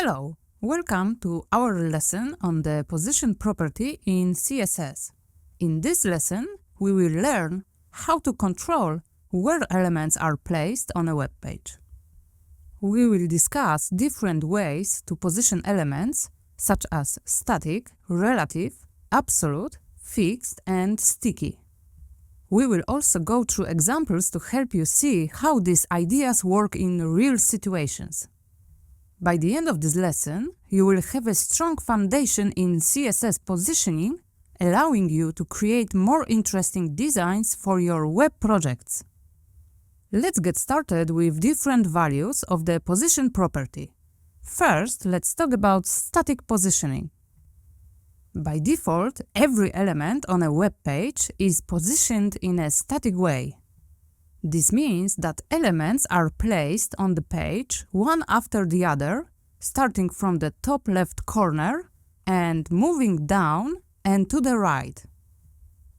Hello, welcome to our lesson on the position property in CSS. In this lesson, we will learn how to control where elements are placed on a web page. We will discuss different ways to position elements such as static, relative, absolute, fixed, and sticky. We will also go through examples to help you see how these ideas work in real situations. By the end of this lesson, you will have a strong foundation in CSS positioning, allowing you to create more interesting designs for your web projects. Let's get started with different values of the position property. First, let's talk about static positioning. By default, every element on a web page is positioned in a static way. This means that elements are placed on the page one after the other, starting from the top left corner and moving down and to the right.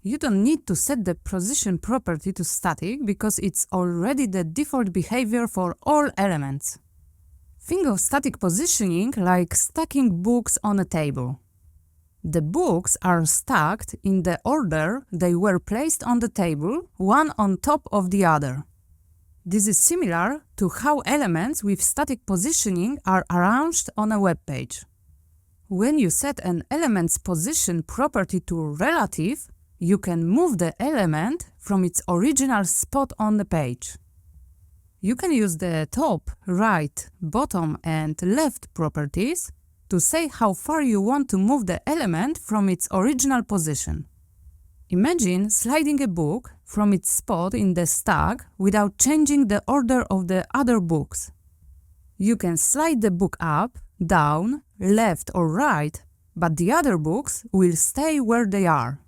You don't need to set the position property to static because it's already the default behavior for all elements. Think of static positioning like stacking books on a table. The books are stacked in the order they were placed on the table, one on top of the other. This is similar to how elements with static positioning are arranged on a web page. When you set an element's position property to relative, you can move the element from its original spot on the page. You can use the top, right, bottom, and left properties to say how far you want to move the element from its original position. Imagine sliding a book from its spot in the stack without changing the order of the other books. You can slide the book up, down, left or right, but the other books will stay where they are.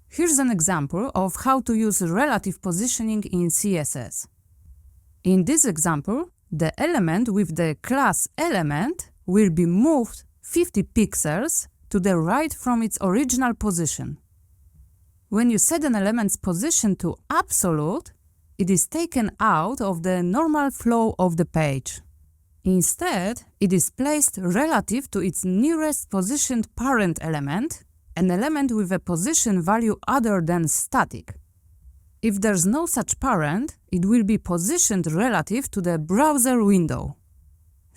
Here's an example of how to use relative positioning in CSS. In this example, the element with the class element will be moved 50 pixels to the right from its original position. When you set an element's position to absolute, it is taken out of the normal flow of the page. Instead, it is placed relative to its nearest positioned parent element, an element with a position value other than static. If there's no such parent, it will be positioned relative to the browser window.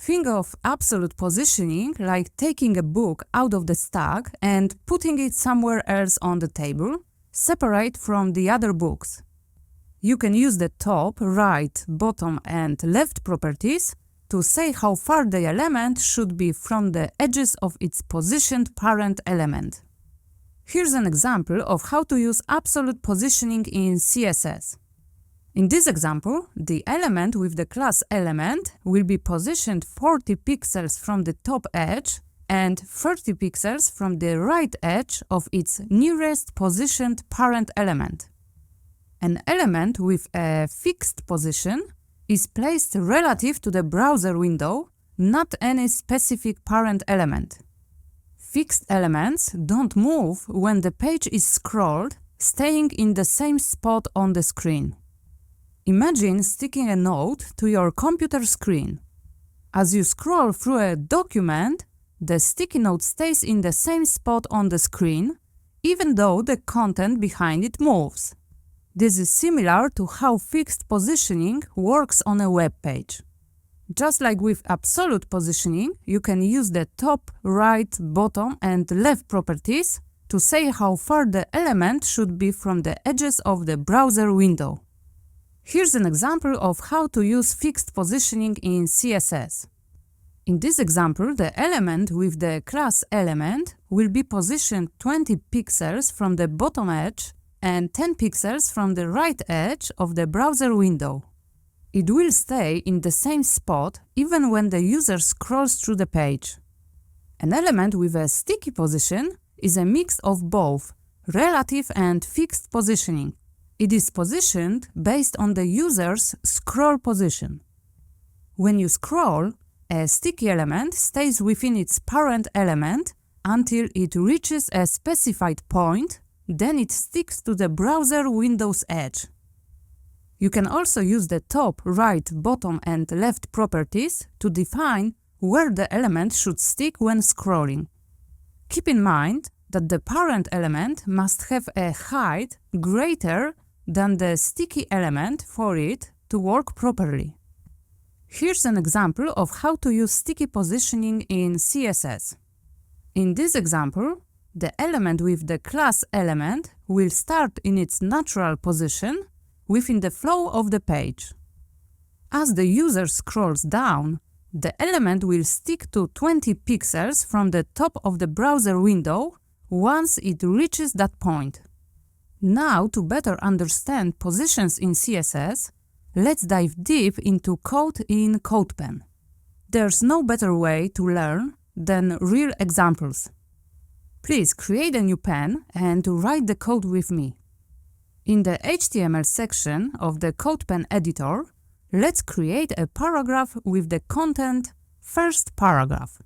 Think of absolute positioning like taking a book out of the stack and putting it somewhere else on the table, separate from the other books. You can use the top, right, bottom, and left properties to say how far the element should be from the edges of its positioned parent element. Here's an example of how to use absolute positioning in CSS. In this example, the element with the class element will be positioned 40 pixels from the top edge and 30 pixels from the right edge of its nearest positioned parent element. An element with a fixed position is placed relative to the browser window, not any specific parent element. Fixed elements don't move when the page is scrolled, staying in the same spot on the screen. Imagine sticking a note to your computer screen. As you scroll through a document, the sticky note stays in the same spot on the screen, even though the content behind it moves. This is similar to how fixed positioning works on a web page. Just like with absolute positioning, you can use the top, right, bottom, and left properties to say how far the element should be from the edges of the browser window. Here's an example of how to use fixed positioning in CSS. In this example, the element with the class element will be positioned 20 pixels from the bottom edge and 10 pixels from the right edge of the browser window. It will stay in the same spot even when the user scrolls through the page. An element with a sticky position is a mix of both relative and fixed positioning. It is positioned based on the user's scroll position. When you scroll, a sticky element stays within its parent element until it reaches a specified point, then it sticks to the browser window's edge. You can also use the top, right, bottom, and left properties to define where the element should stick when scrolling. Keep in mind that the parent element must have a height greater than the sticky element for it to work properly. Here's an example of how to use sticky positioning in CSS. In this example, the element with the class element will start in its natural position within the flow of the page. As the user scrolls down, the element will stick to 20 pixels from the top of the browser window once it reaches that point. Now, to better understand positions in CSS, let's dive deep into code in CodePen. There's no better way to learn than real examples. Please create a new pen and write the code with me. In the HTML section of the CodePen editor, let's create a paragraph with the content first paragraph.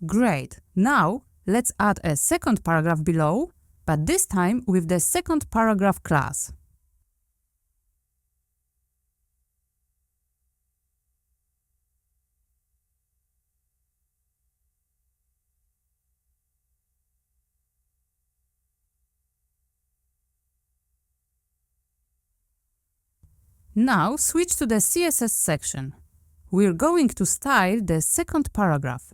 Great! Now, let's add a second paragraph below, but this time with the second paragraph class. Now switch to the CSS section. We're going to style the second paragraph.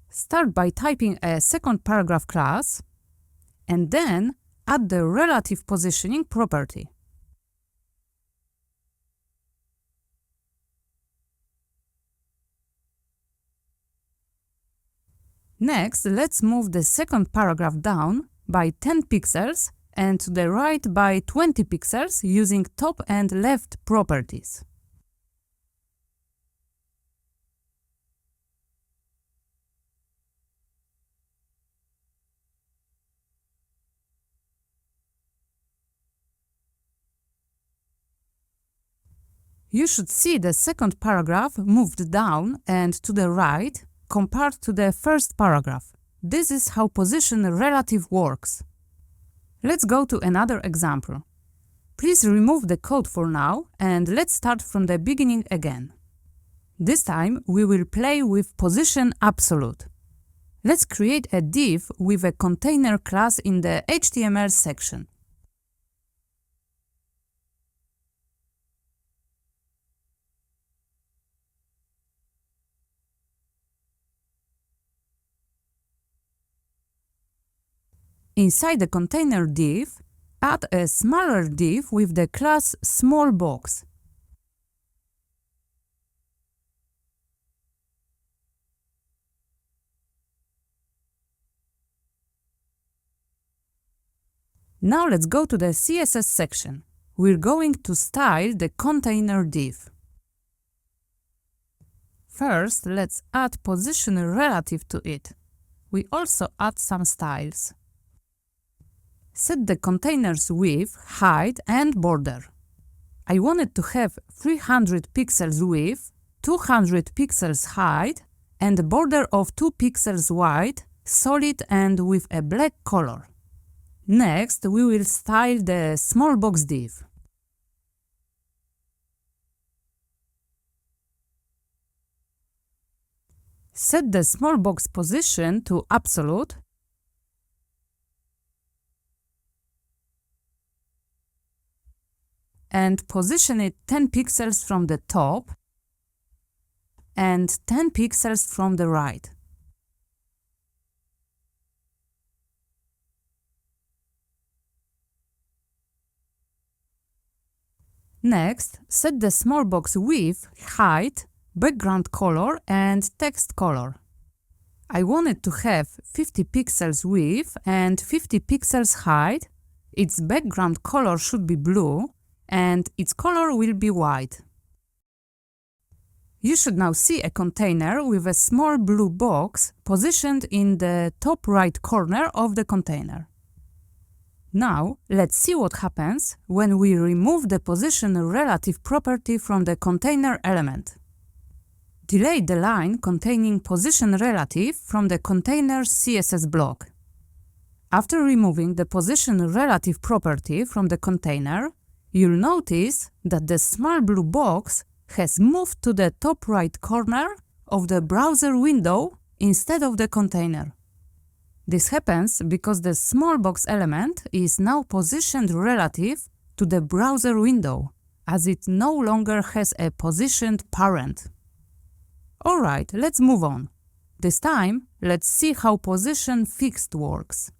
Start by typing a second paragraph class, and then add the relative positioning property. Next, let's move the second paragraph down by 10 pixels and to the right by 20 pixels using top and left properties. You should see the second paragraph moved down and to the right compared to the first paragraph. This is how position relative works. Let's go to another example. Please remove the code for now and let's start from the beginning again. This time we will play with position absolute. Let's create a div with a container class in the HTML section. Inside the container div, add a smaller div with the class smallbox. Now let's go to the CSS section. We're going to style the container div. First, let's add position relative to it. We also add some styles. Set the container's width, height, and border. I want it to have 300 pixels width, 200 pixels height, and a border of 2 pixels wide, solid and with a black color. Next, we will style the smallbox div. Set the smallbox position to absolute and position it 10 pixels from the top and 10 pixels from the right. Next, set the smallbox width, height, background color and text color. I want it to have 50 pixels width and 50 pixels height. Its background color should be blue and its color will be white. You should now see a container with a small blue box positioned in the top right corner of the container. Now, let's see what happens when we remove the position relative property from the container element. Delete the line containing position relative from the container's CSS block. After removing the position relative property from the container, you'll notice that the small blue box has moved to the top right corner of the browser window instead of the container. This happens because the small box element is now positioned relative to the browser window, as it no longer has a positioned parent. Alright, let's move on. This time, let's see how position fixed works.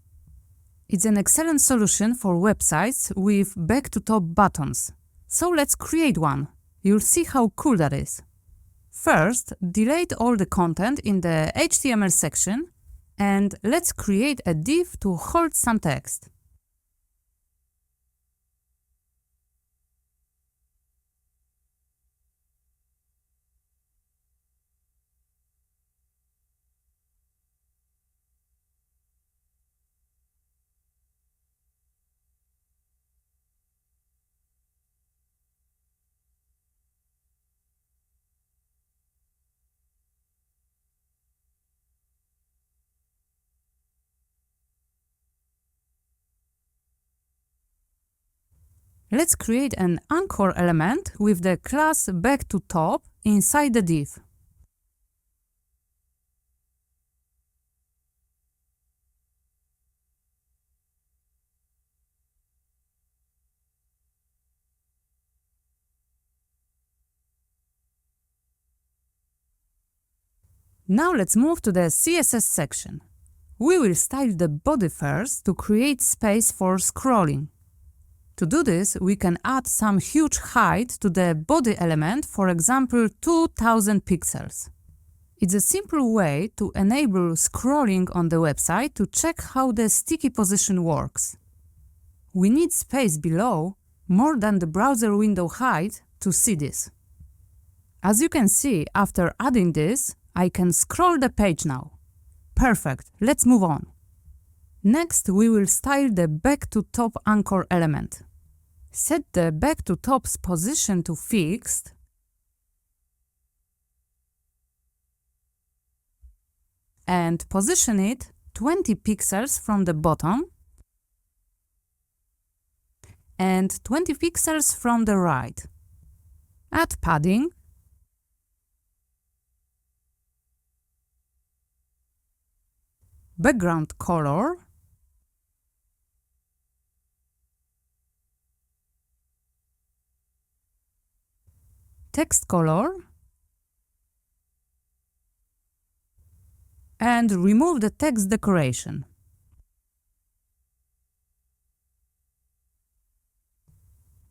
It's an excellent solution for websites with back-to-top buttons. So let's create one. You'll see how cool that is. First, delete all the content in the HTML section and let's create a div to hold some text. Let's create an anchor element with the class back-to-top inside the div. Now let's move to the CSS section. We will style the body first to create space for scrolling. To do this, we can add some huge height to the body element, for example 2000 pixels. It's a simple way to enable scrolling on the website to check how the sticky position works. We need space below more than the browser window height to see this. As you can see, after adding this, I can scroll the page now. Perfect, let's move on. Next, we will style the back-to-top anchor element. Set the back-to-top's position to fixed and position it 20 pixels from the bottom and 20 pixels from the right. Add padding background color text color and remove the text decoration.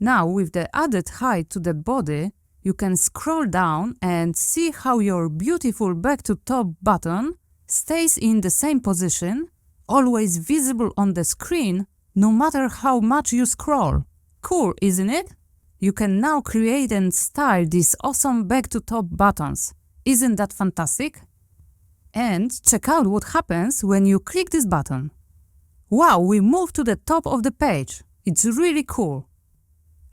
Now, with the added height to the body, you can scroll down and see how your beautiful back-to-top button stays in the same position, always visible on the screen, no matter how much you scroll. Cool, isn't it? You can now create and style these awesome back-to-top buttons. Isn't that fantastic? And check out what happens when you click this button. Wow, we moved to the top of the page. It's really cool.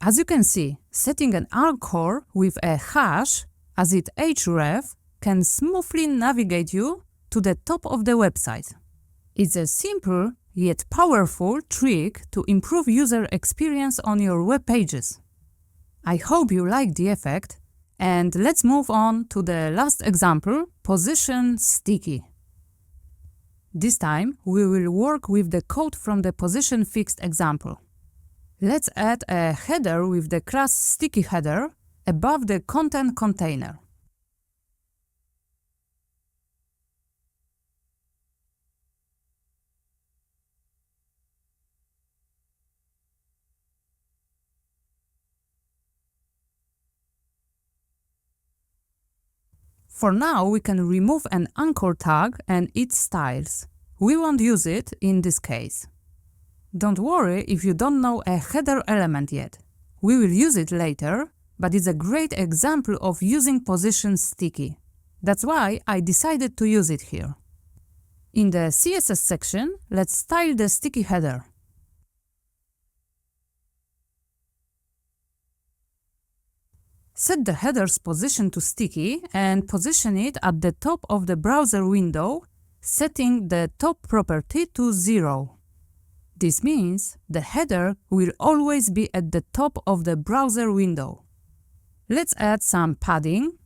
As you can see, setting an anchor with a hash, as it href, can smoothly navigate you to the top of the website. It's a simple yet powerful trick to improve user experience on your web pages. I hope you like the effect, and let's move on to the last example, position sticky. This time, we will work with the code from the position fixed example. Let's add a header with the class sticky header above the content container. For now, we can remove an anchor tag and its styles. We won't use it in this case. Don't worry if you don't know a header element yet. We will use it later, but it's a great example of using position sticky. That's why I decided to use it here. In the CSS section, let's style the sticky header. Set the header's position to sticky and position it at the top of the browser window, setting the top property to 0. This means the header will always be at the top of the browser window. Let's add some padding,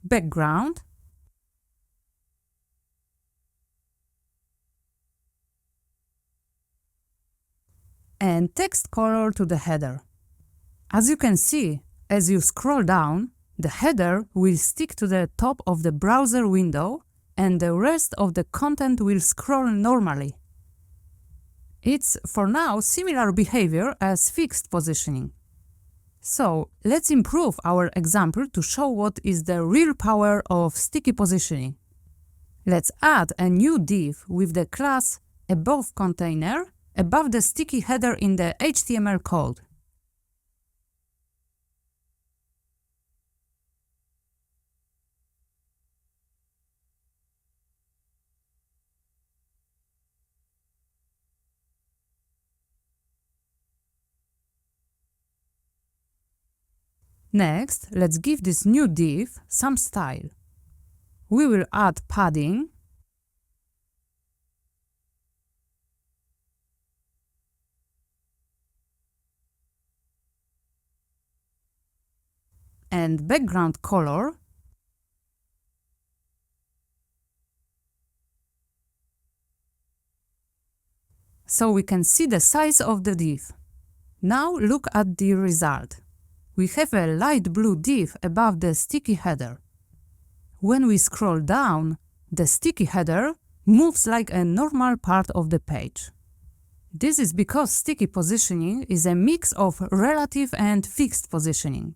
background, and text color to the header. As you can see, as you scroll down, the header will stick to the top of the browser window and the rest of the content will scroll normally. It's, for now, similar behavior as fixed positioning. So, let's improve our example to show what is the real power of sticky positioning. Let's add a new div with the class above container above the sticky header in the HTML code. Next, let's give this new div some style. We will add padding, and background color, so we can see the size of the div. Now look at the result. We have a light blue div above the sticky header. When we scroll down, the sticky header moves like a normal part of the page. This is because sticky positioning is a mix of relative and fixed positioning.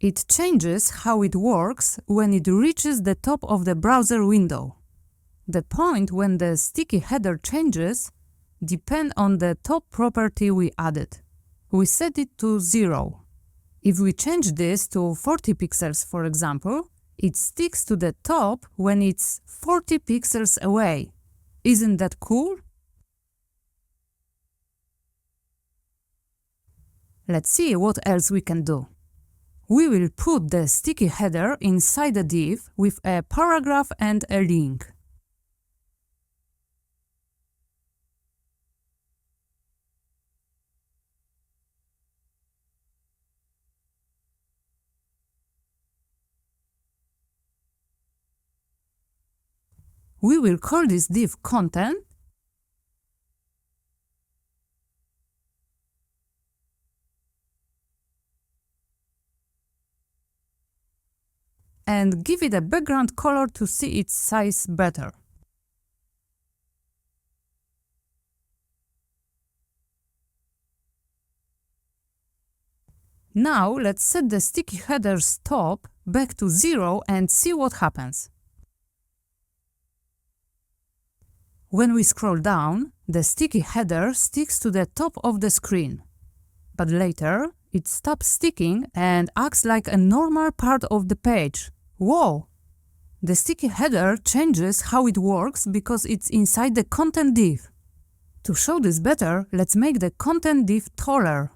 It changes how it works when it reaches the top of the browser window. The point when the sticky header changes depends on the top property we added. We set it to 0. If we change this to 40 pixels, for example, it sticks to the top when it's 40 pixels away. Isn't that cool? Let's see what else we can do. We will put the sticky header inside a div with a paragraph and a link. We will call this div content and give it a background color to see its size better. Now let's set the sticky header's top back to 0 and see what happens. When we scroll down, the sticky header sticks to the top of the screen. But later, it stops sticking and acts like a normal part of the page. Whoa! The sticky header changes how it works because it's inside the content div. To show this better, let's make the content div taller.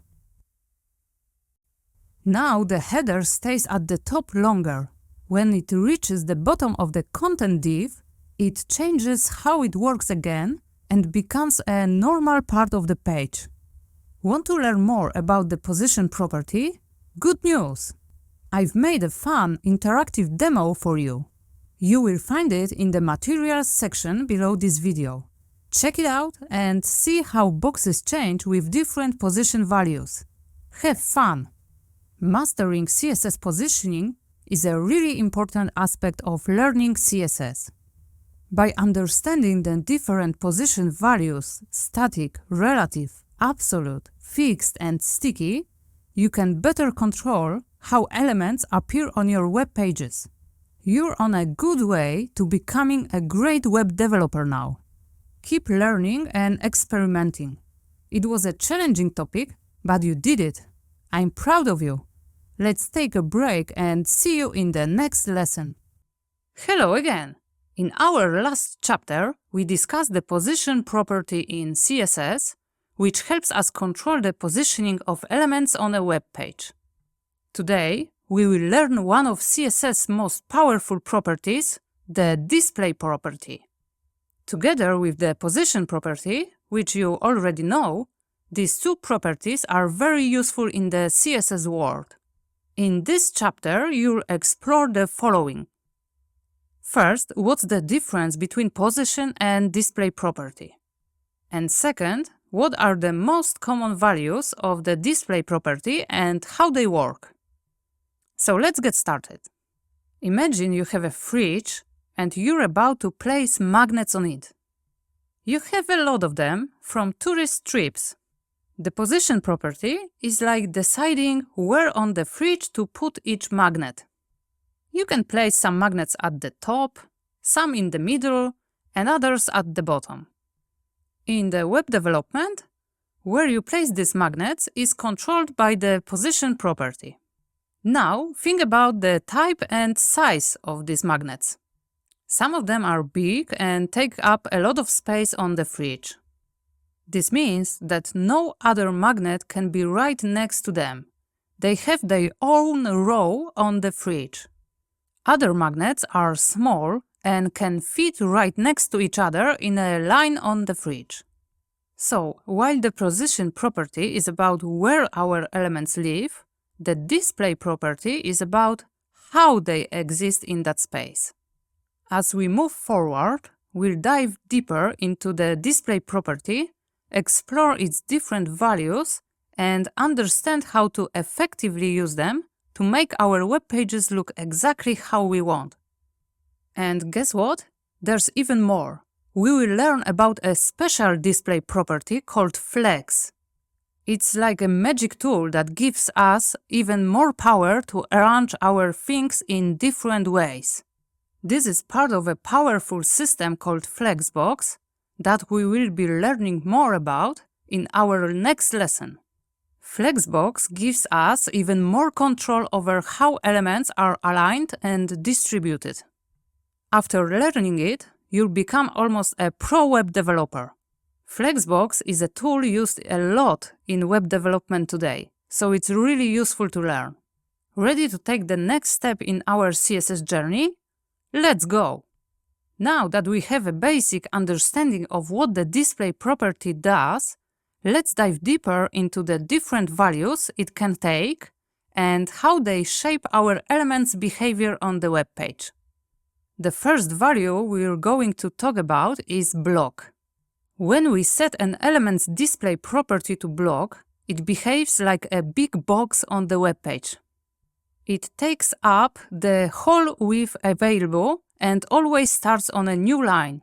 Now the header stays at the top longer. When it reaches the bottom of the content div, it changes how it works again and becomes a normal part of the page. Want to learn more about the position property? Good news! I've made a fun interactive demo for you. You will find it in the materials section below this video. Check it out and see how boxes change with different position values. Have fun! Mastering CSS positioning is a really important aspect of learning CSS. By understanding the different position values, static, relative, absolute, fixed, and sticky, you can better control how elements appear on your web pages. You're on a good way to becoming a great web developer now. Keep learning and experimenting. It was a challenging topic, but you did it. I'm proud of you. Let's take a break and see you in the next lesson. Hello again! In our last chapter, we discussed the position property in CSS, which helps us control the positioning of elements on a web page. Today, we will learn one of CSS' most powerful properties, the display property. Together with the position property, which you already know, these two properties are very useful in the CSS world. In this chapter, you'll explore the following. First, what's the difference between position and display property? And second, what are the most common values of the display property and how they work? So let's get started. Imagine you have a fridge and you're about to place magnets on it. You have a lot of them from tourist trips. The position property is like deciding where on the fridge to put each magnet. You can place some magnets at the top, some in the middle, and others at the bottom. In the web development, where you place these magnets is controlled by the position property. Now, think about the type and size of these magnets. Some of them are big and take up a lot of space on the fridge. This means that no other magnet can be right next to them. They have their own row on the fridge. Other magnets are small and can fit right next to each other in a line on the fridge. So, while the position property is about where our elements live, the display property is about how they exist in that space. As we move forward, we'll dive deeper into the display property, explore its different values, and understand how to effectively use them to make our web pages look exactly how we want. And guess what? There's even more. We will learn about a special display property called Flex. It's like a magic tool that gives us even more power to arrange our things in different ways. This is part of a powerful system called Flexbox that we will be learning more about in our next lesson. Flexbox gives us even more control over how elements are aligned and distributed. After learning it, you'll become almost a pro web developer. Flexbox is a tool used a lot in web development today, so it's really useful to learn. Ready to take the next step in our CSS journey? Let's go! Now that we have a basic understanding of what the display property does, let's dive deeper into the different values it can take and how they shape our elements' behavior on the web page. The first value we're going to talk about is block. When we set an element's display property to block, it behaves like a big box on the web page. It takes up the whole width available and always starts on a new line.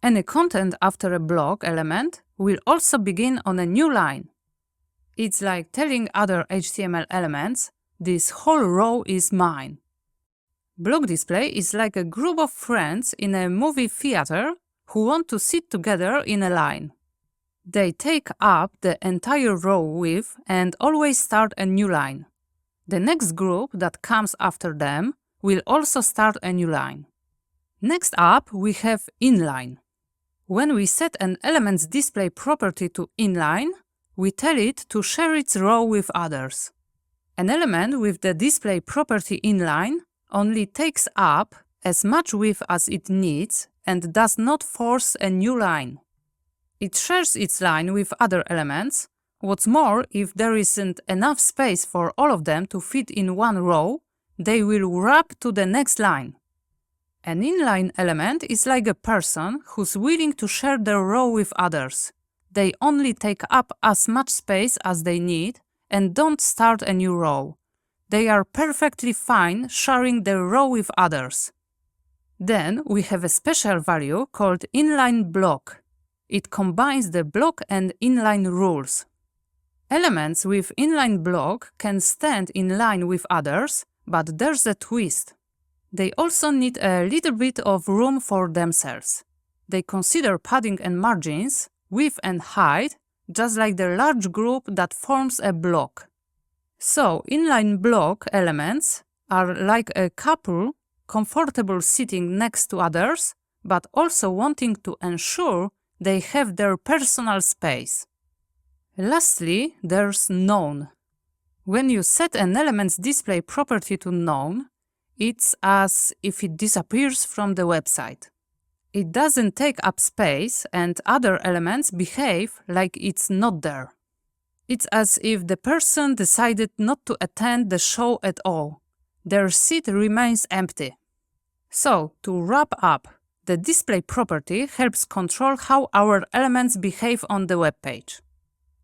Any content after a block element will also begin on a new line. It's like telling other HTML elements, this whole row is mine. Block display is like a group of friends in a movie theater who want to sit together in a line. They take up the entire row width and always start a new line. The next group that comes after them will also start a new line. Next up, we have inline. When we set an element's display property to inline, we tell it to share its row with others. An element with the display property inline only takes up as much width as it needs and does not force a new line. It shares its line with other elements. What's more, if there isn't enough space for all of them to fit in one row, they will wrap to the next line. An inline element is like a person who's willing to share their row with others. They only take up as much space as they need and don't start a new row. They are perfectly fine sharing their row with others. Then we have a special value called inline block. It combines the block and inline rules. Elements with inline block can stand in line with others, but there's a twist. They also need a little bit of room for themselves. They consider padding and margins, width and height, just like the large group that forms a block. So, inline block elements are like a couple comfortable sitting next to others, but also wanting to ensure they have their personal space. Lastly, there's known. When you set an element's display property to none, it's as if it disappears from the website. It doesn't take up space and other elements behave like it's not there. It's as if the person decided not to attend the show at all. Their seat remains empty. So, to wrap up, the display property helps control how our elements behave on the web page.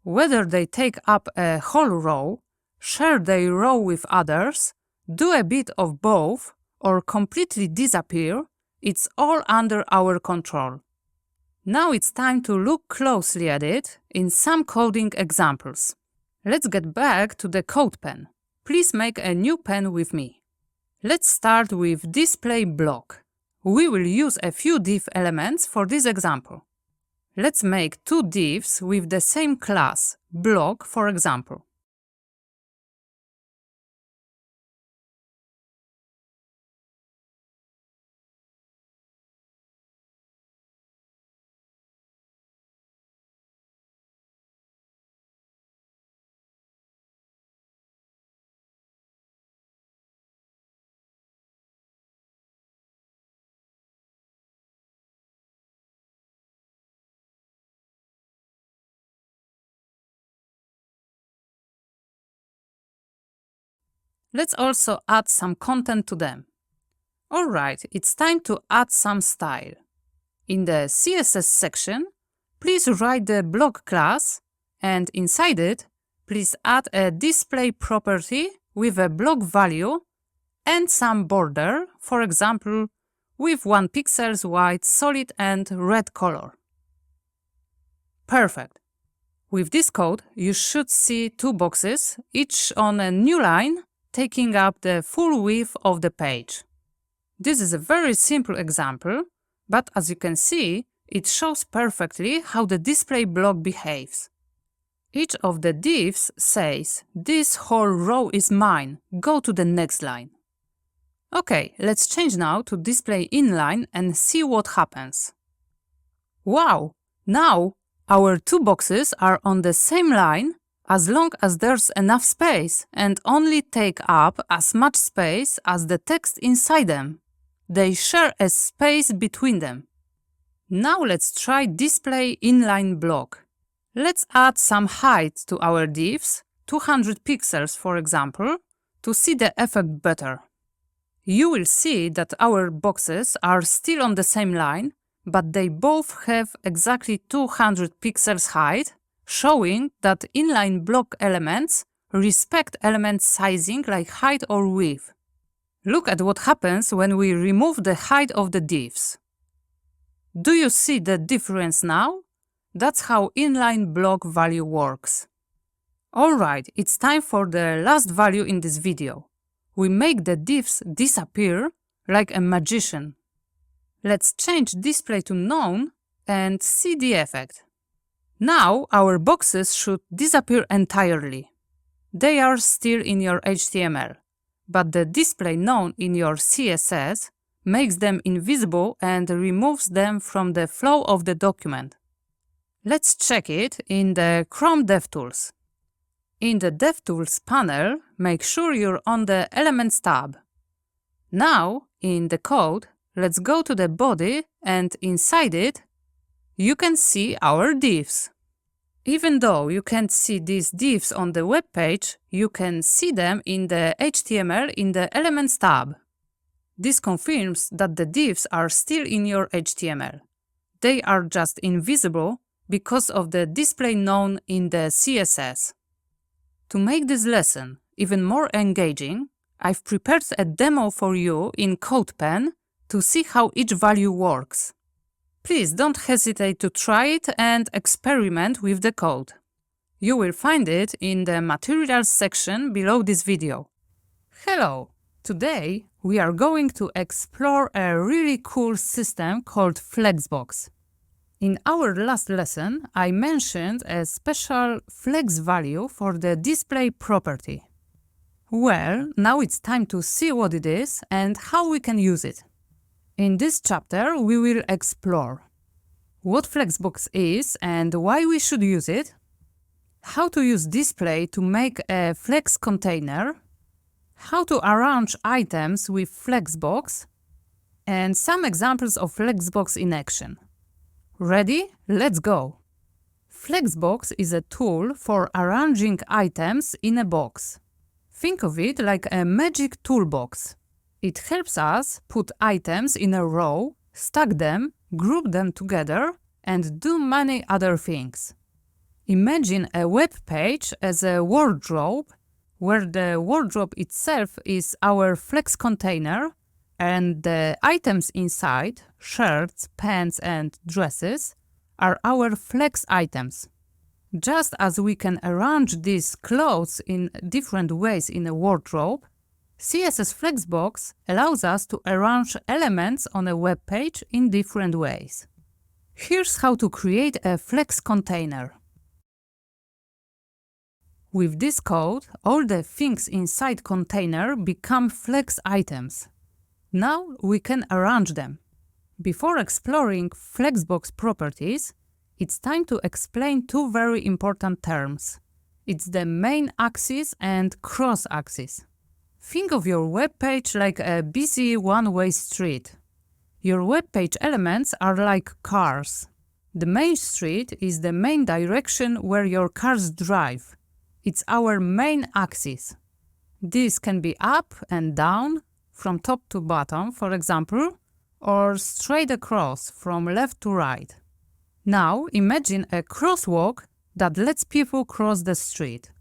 Whether they take up a whole row, share their row with others, do a bit of both, or completely disappear, it's all under our control. Now it's time to look closely at it in some coding examples. Let's get back to the code pen. Please make a new pen with me. Let's start with display block. We will use a few div elements for this example. Let's make two divs with the same class, block, for example. Let's also add some content to them. Alright, it's time to add some style. In the CSS section, please write the block class, and inside it, please add a display property with a block value and some border, for example, with 1 pixel white solid and red color. Perfect. With this code, you should see two boxes, each on a new line, taking up the full width of the page. This is a very simple example, but as you can see, it shows perfectly how the display block behaves. Each of the divs says, "This whole row is mine, go to the next line." Okay, let's change now to display inline and see what happens. Wow! Now our two boxes are on the same line as long as there's enough space and only take up as much space as the text inside them. They share a space between them. Now let's try display inline block. Let's add some height to our divs, 200 pixels for example, to see the effect better. You will see that our boxes are still on the same line, but they both have exactly 200 pixels height, showing that inline block elements respect element sizing like height or width. Look at what happens when we remove the height of the divs. Do you see the difference now? That's how inline block value works. Alright, it's time for the last value in this video. We make the divs disappear like a magician. Let's change display to none and see the effect. Now our boxes should disappear entirely. They are still in your HTML, but the display none in your CSS makes them invisible and removes them from the flow of the document. Let's check it in the Chrome DevTools. In the DevTools panel, make sure you're on the Elements tab. Now, in the code, let's go to the body and inside it, you can see our divs. Even though you can't see these divs on the web page, you can see them in the HTML in the Elements tab. This confirms that the divs are still in your HTML. They are just invisible because of the display none in the CSS. To make this lesson even more engaging, I've prepared a demo for you in CodePen to see how each value works. Please don't hesitate to try it and experiment with the code. You will find it in the materials section below this video. Hello! Today we are going to explore a really cool system called Flexbox. In our last lesson, I mentioned a special flex value for the display property. Well, now it's time to see what it is and how we can use it. In this chapter, we will explore what Flexbox is and why we should use it, how to use display to make a flex container, how to arrange items with Flexbox, and some examples of Flexbox in action. Ready? Let's go! Flexbox is a tool for arranging items in a box. Think of it like a magic toolbox. It helps us put items in a row, stack them, group them together, and do many other things. Imagine a web page as a wardrobe, where the wardrobe itself is our Flex container, and the items inside, shirts, pants, and dresses, are our Flex items. Just as we can arrange these clothes in different ways in a wardrobe, CSS Flexbox allows us to arrange elements on a web page in different ways. Here's how to create a Flex container. With this code, all the things inside container become Flex items. Now we can arrange them. Before exploring Flexbox properties, it's time to explain two very important terms. It's the main axis and cross axis. Think of your web page like a busy one-way street. Your web page elements are like cars. The main street is the main direction where your cars drive. It's our main axis. This can be up and down, from top to bottom, for example, or straight across from left to right. Now imagine a crosswalk that lets people cross the street.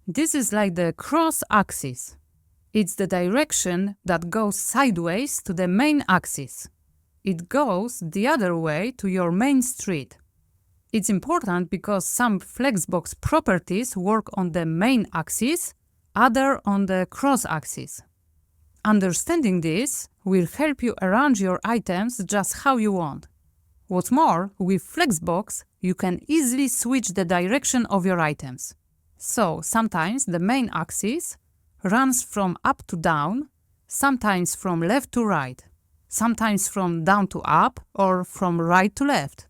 This is like the cross axis. It's the direction that goes sideways to the main axis. It goes the other way to your main street. It's important because some Flexbox properties work on the main axis, other on the cross axis. Understanding this will help you arrange your items just how you want. What's more, with Flexbox, you can easily switch the direction of your items. So sometimes the main axis runs from up to down, sometimes from left to right, sometimes from down to up, or from right to left.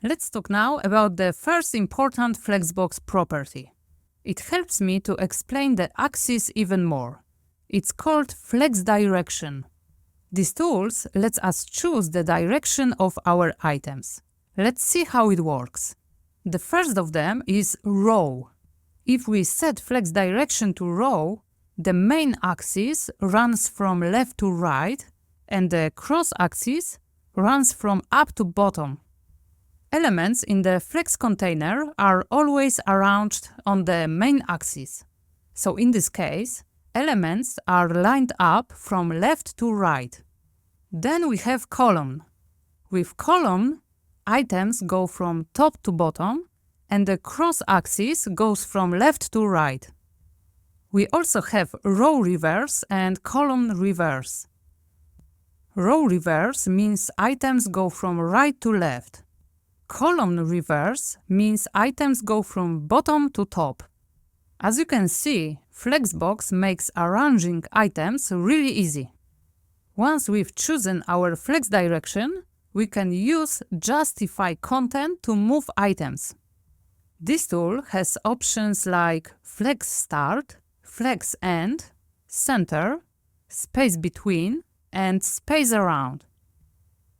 Let's talk now about the first important Flexbox property. It helps me to explain the axis even more. It's called Flex Direction. This tool lets us choose the direction of our items. Let's see how it works. The first of them is row. If we set Flex Direction to row, the main axis runs from left to right, and the cross axis runs from up to bottom. Elements in the Flex container are always arranged on the main axis. So in this case, elements are lined up from left to right. Then we have column. With column, items go from top to bottom, and the cross axis goes from left to right. We also have row reverse and column reverse. Row reverse means items go from right to left. Column reverse means items go from bottom to top. As you can see, Flexbox makes arranging items really easy. Once we've chosen our Flex direction, we can use Justify content to move items. This tool has options like Flex Start, Flex End, Center, Space Between, and Space Around.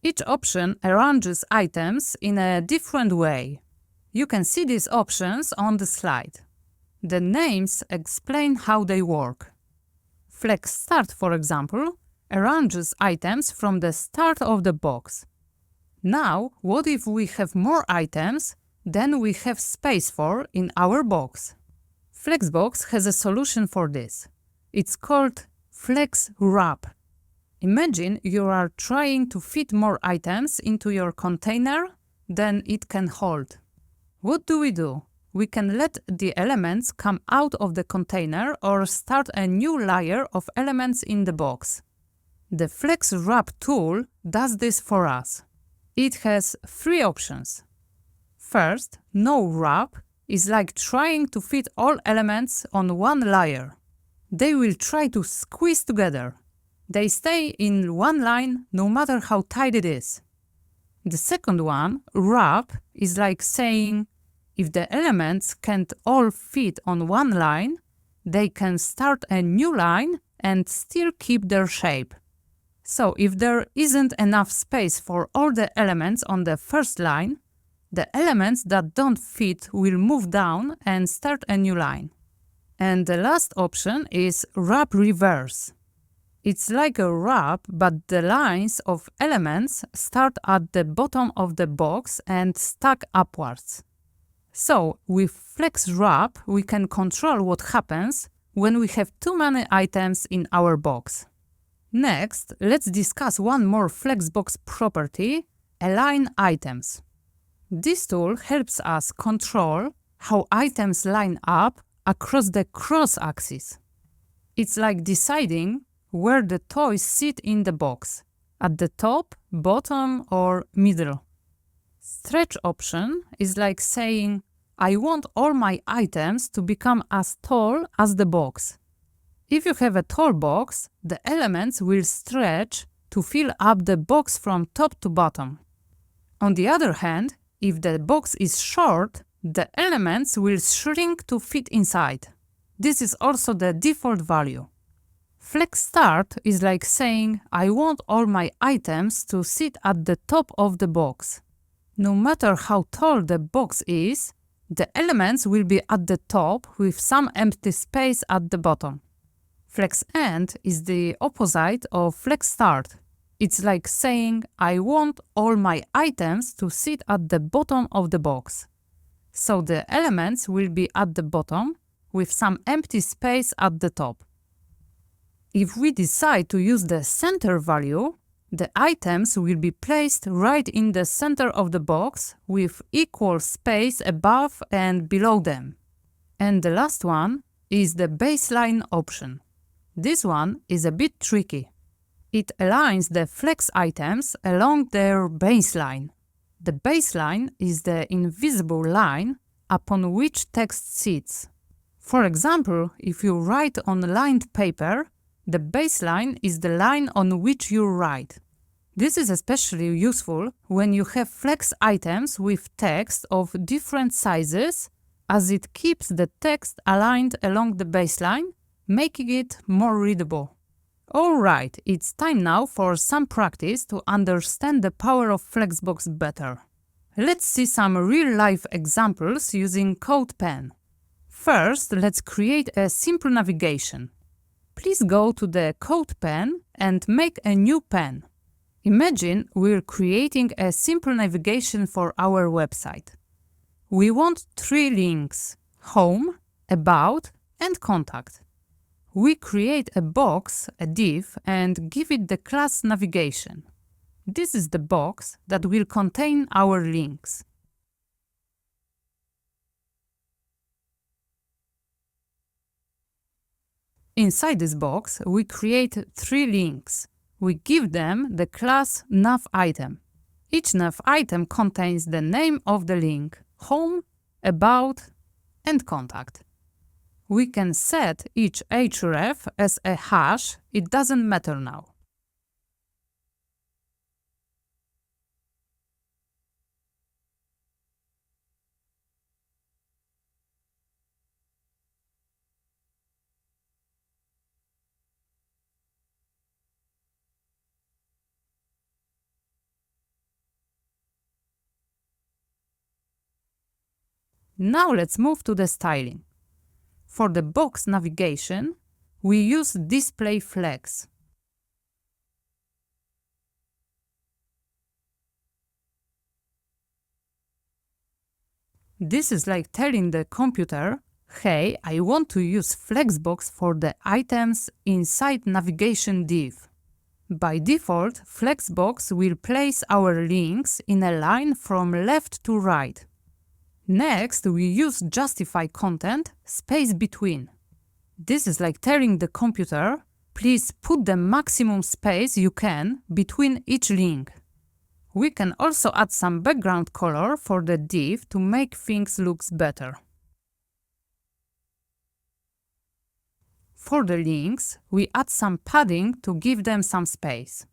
Each option arranges items in a different way. You can see these options on the slide. The names explain how they work. Flex Start, for example, arranges items from the start of the box. Now, what if we have more items than we have space for in our box? Flexbox has a solution for this. It's called Flex Wrap. Imagine you are trying to fit more items into your container than it can hold. What do? We can let the elements come out of the container or start a new layer of elements in the box. The Flex Wrap tool does this for us. It has three options. First, no wrap is like trying to fit all elements on one layer. They will try to squeeze together. They stay in one line no matter how tight it is. The second one, wrap, is like saying, If the elements can't all fit on one line, they can start a new line and still keep their shape. So if there isn't enough space for all the elements on the first line, the elements that don't fit will move down and start a new line. And the last option is wrap reverse. It's like a wrap, but the lines of elements start at the bottom of the box and stack upwards. So with Flex Wrap, we can control what happens when we have too many items in our box. Next, let's discuss one more Flexbox property, Align Items. This tool helps us control how items line up across the cross-axis. It's like deciding where the toys sit in the box, at the top, bottom, or middle. Stretch option is like saying, I want all my items to become as tall as the box. If you have a tall box, the elements will stretch to fill up the box from top to bottom. On the other hand, if the box is short, the elements will shrink to fit inside. This is also the default value. Flex Start is like saying, I want all my items to sit at the top of the box. No matter how tall the box is, the elements will be at the top with some empty space at the bottom. Flex End is the opposite of Flex Start. It's like saying, I want all my items to sit at the bottom of the box. So the elements will be at the bottom with some empty space at the top. If we decide to use the center value, the items will be placed right in the center of the box with equal space above and below them. And the last one is the baseline option. This one is a bit tricky. It aligns the flex items along their baseline. The baseline is the invisible line upon which text sits. For example, if you write on lined paper, the baseline is the line on which you write. This is especially useful when you have flex items with text of different sizes, as it keeps the text aligned along the baseline, making it more readable. Alright, it's time now for some practice to understand the power of Flexbox better. Let's see some real-life examples using CodePen. First, let's create a simple navigation. Please go to the CodePen and make a new pen. Imagine we're creating a simple navigation for our website. We want 3 links: Home, About, and Contact. We create a box, a div, and give it the class navigation. This is the box that will contain our links. Inside this box, we create 3 links. We give them the class navItem. Each navItem contains the name of the link, Home, About, and Contact. We can set each href as a hash, it doesn't matter now. Now let's move to the styling. For the box navigation, we use Display Flex. This is like telling the computer, hey, I want to use Flexbox for the items inside navigation div. By default, Flexbox will place our links in a line from left to right. Next, we use Justify Content, space between. This is like telling the computer, please put the maximum space you can between each link. We can also add some background color for the div to make things look better. For the links, we add some padding to give them some space.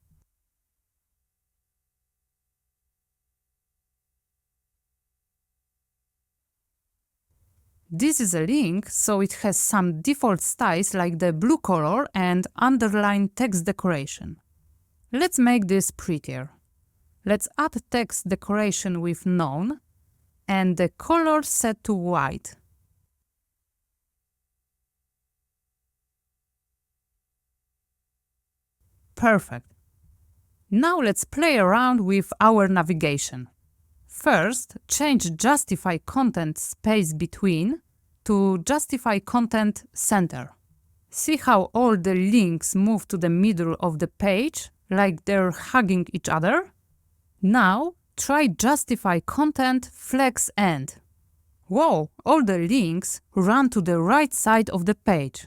This is a link, so it has some default styles like the blue color and underline text decoration. Let's make this prettier. Let's add text decoration with none and the color set to white. Perfect. Now let's play around with our navigation. First, change Justify Content Space Between to Justify Content Center. See how all the links move to the middle of the page, like they're hugging each other? Now, try Justify Content Flex End. Whoa, all the links run to the right side of the page.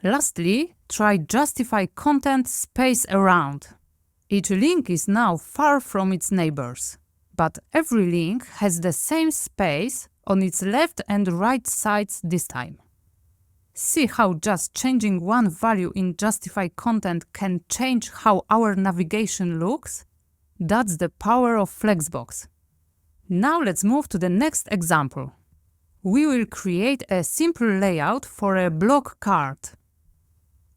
Lastly, try Justify Content Space Around. Each link is now far from its neighbors, but every link has the same space on its left and right sides this time. See how just changing one value in Justify Content can change how our navigation looks? That's the power of Flexbox. Now let's move to the next example. We will create a simple layout for a block card.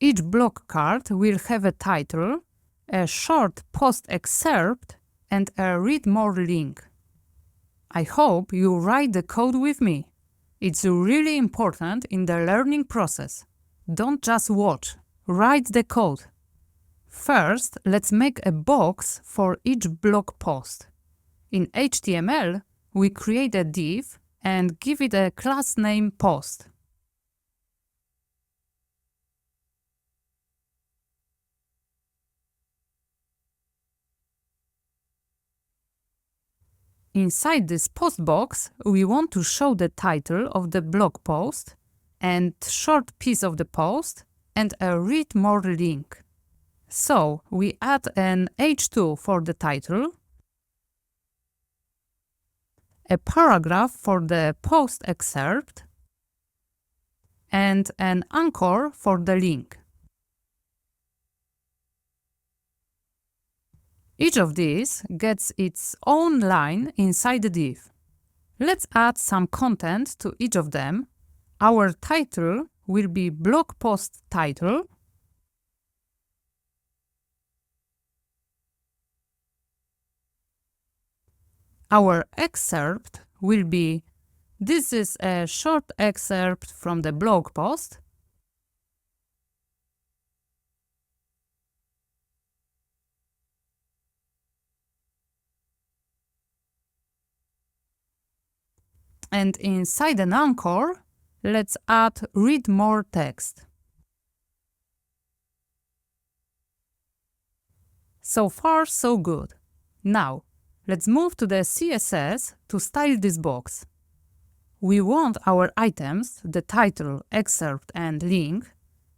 Each block card will have a title, a short post excerpt, and a read more link. I hope you write the code with me. It's really important in the learning process. Don't just watch, write the code. First, let's make a box for each blog post. In HTML, we create a div and give it a class name post. Inside this post box, we want to show the title of the blog post and short piece of the post and a read more link. So we add an H2 for the title, a paragraph for the post excerpt, and an anchor for the link. Each of these gets its own line inside the div. Let's add some content to each of them. Our title will be blog post title. Our excerpt will be, this is a short excerpt from the blog post. And inside an anchor, let's add read more text. So far, so good. Now, let's move to the CSS to style this box. We want our items, the title, excerpt, and link,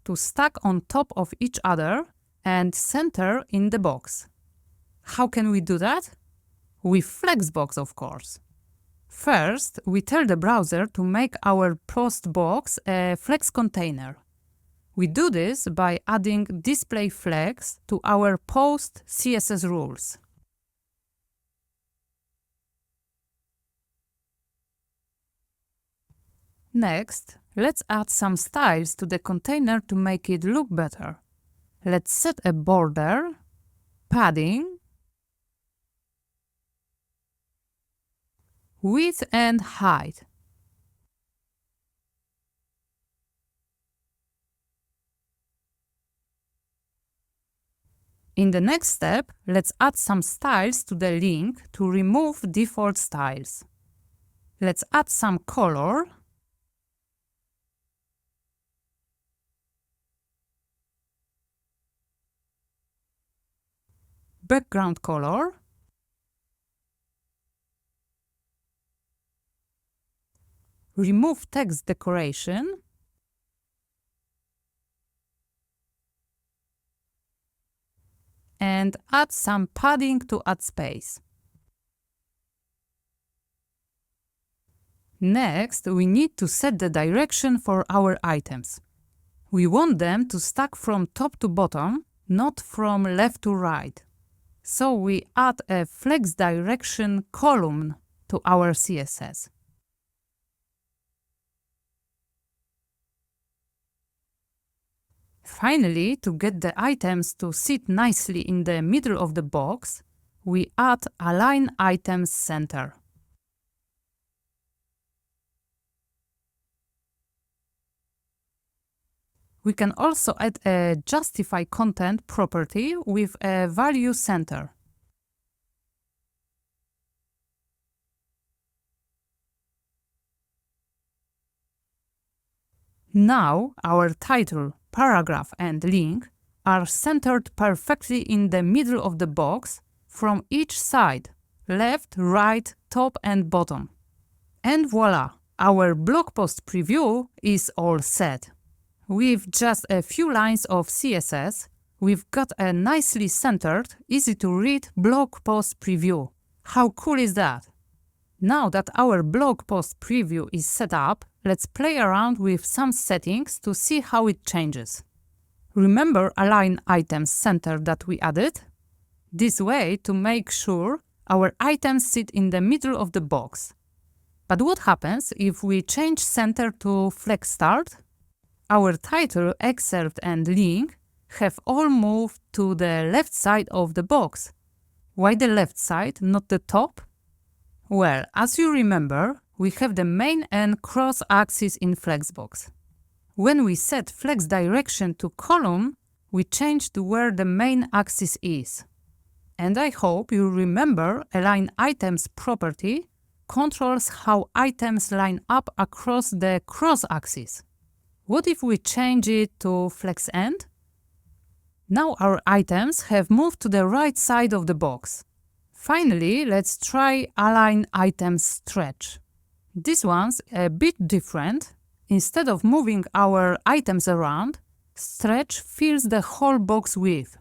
to stack on top of each other and center in the box. How can we do that? With Flexbox, of course. First, we tell the browser to make our post box a flex container. We do this by adding display flex to our post CSS rules. Next, let's add some styles to the container to make it look better. Let's set a border, padding, width and height. In the next step, let's add some styles to the link to remove default styles. Let's add some color, background color, remove text decoration, and add some padding to add space. Next, we need to set the direction for our items. We want them to stack from top to bottom, not from left to right. So we add a flex direction column to our CSS. Finally, to get the items to sit nicely in the middle of the box, we add Align Items Center. We can also add a Justify Content property with a Value Center. Now, our title, paragraph and link are centered perfectly in the middle of the box from each side, left, right, top and bottom. And voila, our blog post preview is all set. With just a few lines of CSS, we've got a nicely centered, easy to read blog post preview. How cool is that? Now that our blog post preview is set up, let's play around with some settings to see how it changes. Remember Align Items Center that we added? This way to make sure our items sit in the middle of the box. But what happens if we change center to Flex Start? Our title, excerpt and link have all moved to the left side of the box. Why the left side, not the top? Well, as you remember, we have the main and cross axis in Flexbox. When we set flex direction to column, we changed where the main axis is. And I hope you remember Align Items property controls how items line up across the cross axis. What if we change it to Flex End? Now our items have moved to the right side of the box. Finally, let's try Align Items Stretch. This one's a bit different. Instead of moving our items around, Stretch fills the whole box width.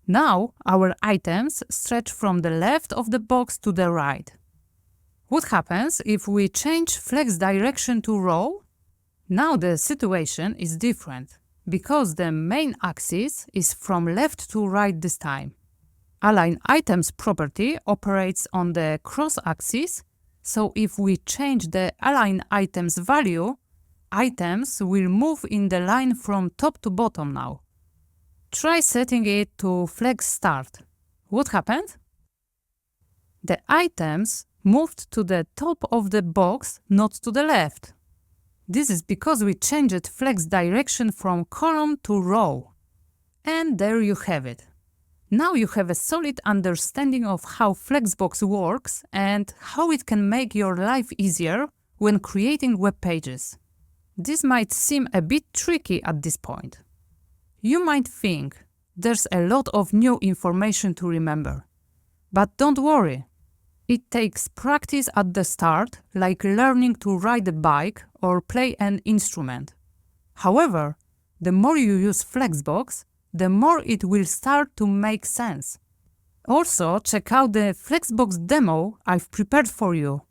Now our items stretch from the left of the box to the right. What happens if we change Flex Direction to Row? Now the situation is different, because the main axis is from left to right this time. Align Items property operates on the cross axis, so if we change the Align Items value, items will move in the line from top to bottom now. Try setting it to Flex Start. What happened? The items moved to the top of the box, not to the left. This is because we changed Flex Direction from column to row. And there you have it. Now you have a solid understanding of how Flexbox works and how it can make your life easier when creating web pages. This might seem a bit tricky at this point. You might think there's a lot of new information to remember. But don't worry. It takes practice at the start, like learning to ride a bike or play an instrument. However, the more you use Flexbox, the more it will start to make sense. Also, check out the Flexbox demo I've prepared for you.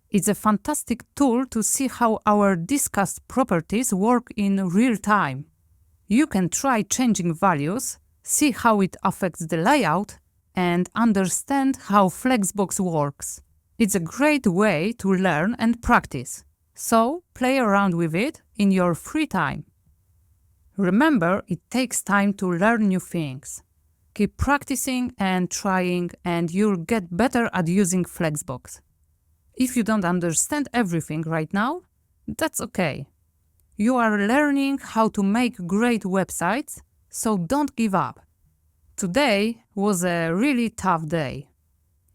It's a fantastic tool to see how our discussed properties work in real time. You can try changing values, see how it affects the layout, and understand how Flexbox works. It's a great way to learn and practice, so play around with it in your free time. Remember, it takes time to learn new things. Keep practicing and trying, and you'll get better at using Flexbox. If you don't understand everything right now, that's okay. You are learning how to make great websites, so don't give up. Today was a really tough day.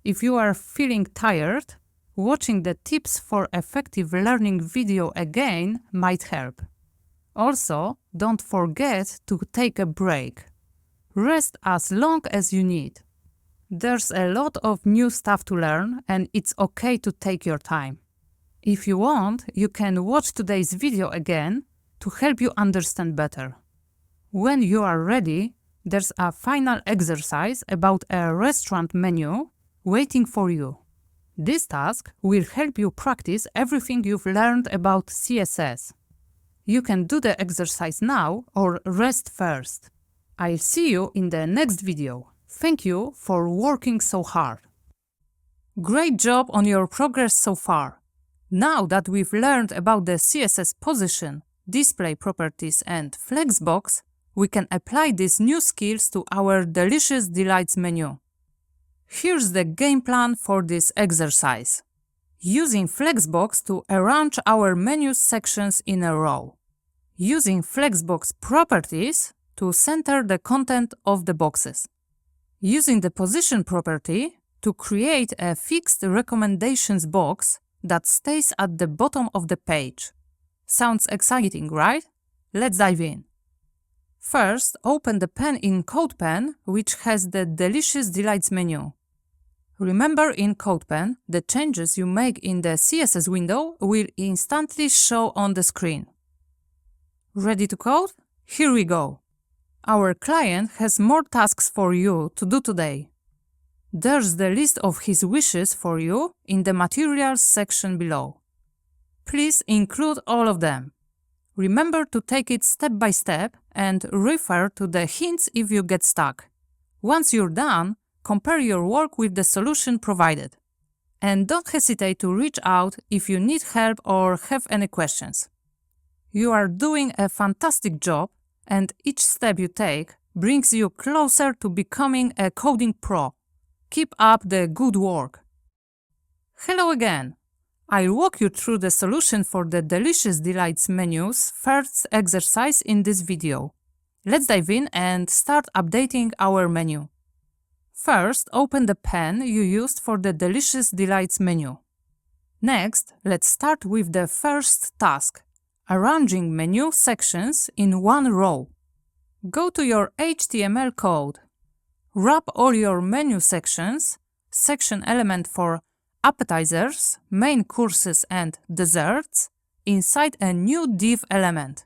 If you are feeling tired, watching the tips for effective learning video again might help. Also, don't forget to take a break. Rest as long as you need. There's a lot of new stuff to learn, and it's okay to take your time. If you want, you can watch today's video again to help you understand better. When you are ready, there's a final exercise about a restaurant menu waiting for you. This task will help you practice everything you've learned about CSS. You can do the exercise now or rest first. I'll see you in the next video. Thank you for working so hard. Great job on your progress so far. Now that we've learned about the CSS position, display properties and Flexbox, we can apply these new skills to our Delicious Delights menu. Here's the game plan for this exercise. Using Flexbox to arrange our menu sections in a row. Using Flexbox properties to center the content of the boxes. Using the position property to create a fixed recommendations box that stays at the bottom of the page. Sounds exciting, right? Let's dive in. First, open the pen in CodePen, which has the Delicious Delights menu. Remember, in CodePen, the changes you make in the CSS window will instantly show on the screen. Ready to code? Here we go. Our client has more tasks for you to do today. There's the list of his wishes for you in the materials section below. Please include all of them. Remember to take it step by step and refer to the hints if you get stuck. Once you're done, compare your work with the solution provided. And don't hesitate to reach out if you need help or have any questions. You are doing a fantastic job, and each step you take brings you closer to becoming a coding pro. Keep up the good work. Hello again. I'll walk you through the solution for the Delicious Delights menu's first exercise in this video. Let's dive in and start updating our menu. First, open the pen you used for the Delicious Delights menu. Next, let's start with the first task, arranging menu sections in one row. Go to your HTML code. Wrap all your menu sections, section element for appetizers, main courses and desserts, inside a new div element.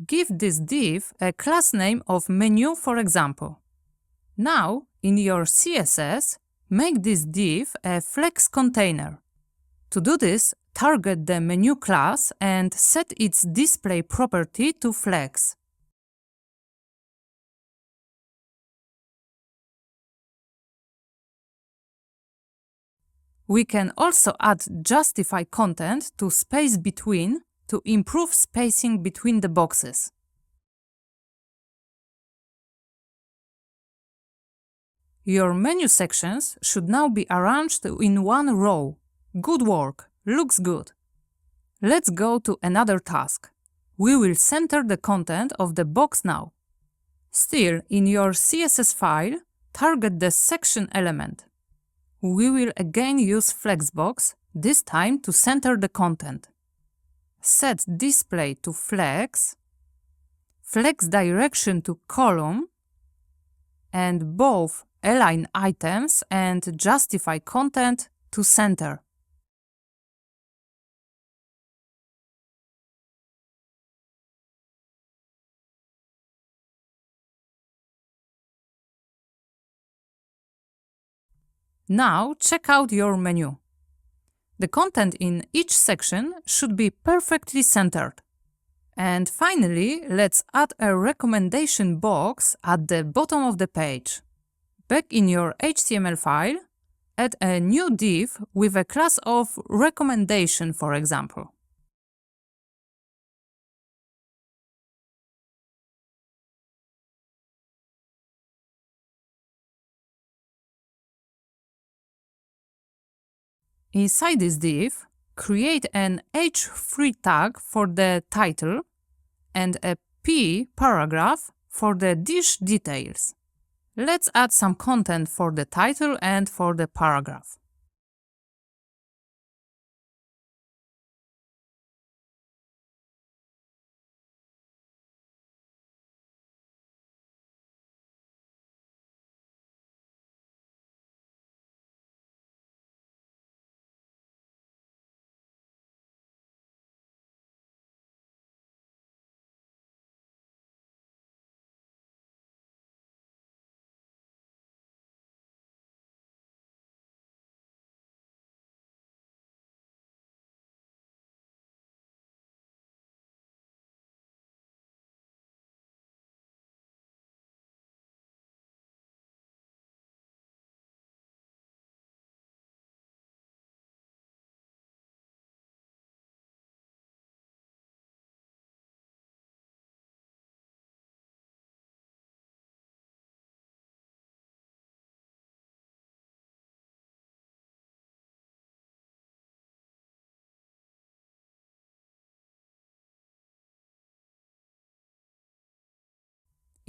Give this div a class name of menu, for example. Now, in your CSS, make this div a flex container. To do this, target the menu class and set its display property to flex. We can also add justify content to space between to improve spacing between the boxes. Your menu sections should now be arranged in one row. Good work, looks good. Let's go to another task. We will center the content of the box now. Still, in your CSS file, target the section element. We will again use Flexbox, this time to center the content. Set display to flex, flex direction to column, and both align items and justify content to center. Now check out your menu. The content in each section should be perfectly centered. And finally, let's add a recommendation box at the bottom of the page. Back in your HTML file, add a new div with a class of recommendation, for example. Inside this div, create an h3 tag for the title and a p paragraph for the dish details. Let's add some content for the title and for the paragraph.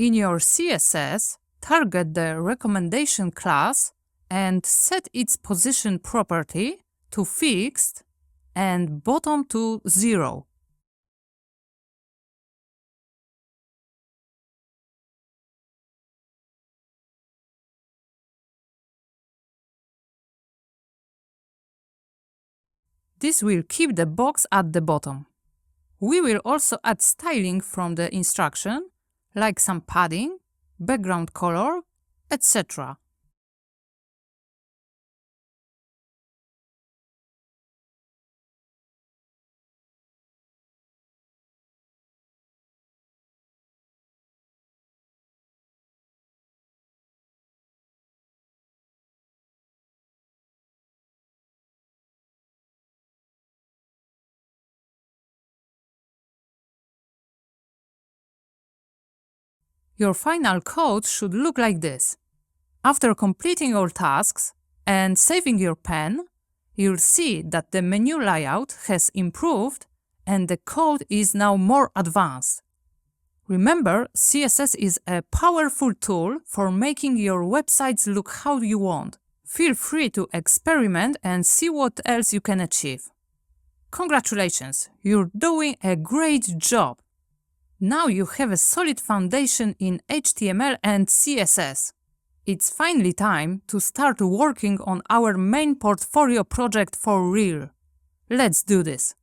In your CSS, target the recommendation class and set its position property to fixed and bottom to 0. This will keep the box at the bottom. We will also add styling from the instruction, like some padding, background color, etc. Your final code should look like this. After completing all tasks and saving your pen, you'll see that the menu layout has improved and the code is now more advanced. Remember, CSS is a powerful tool for making your websites look how you want. Feel free to experiment and see what else you can achieve. Congratulations, you're doing a great job! Now you have a solid foundation in HTML and CSS. It's finally time to start working on our main portfolio project for real. Let's do this!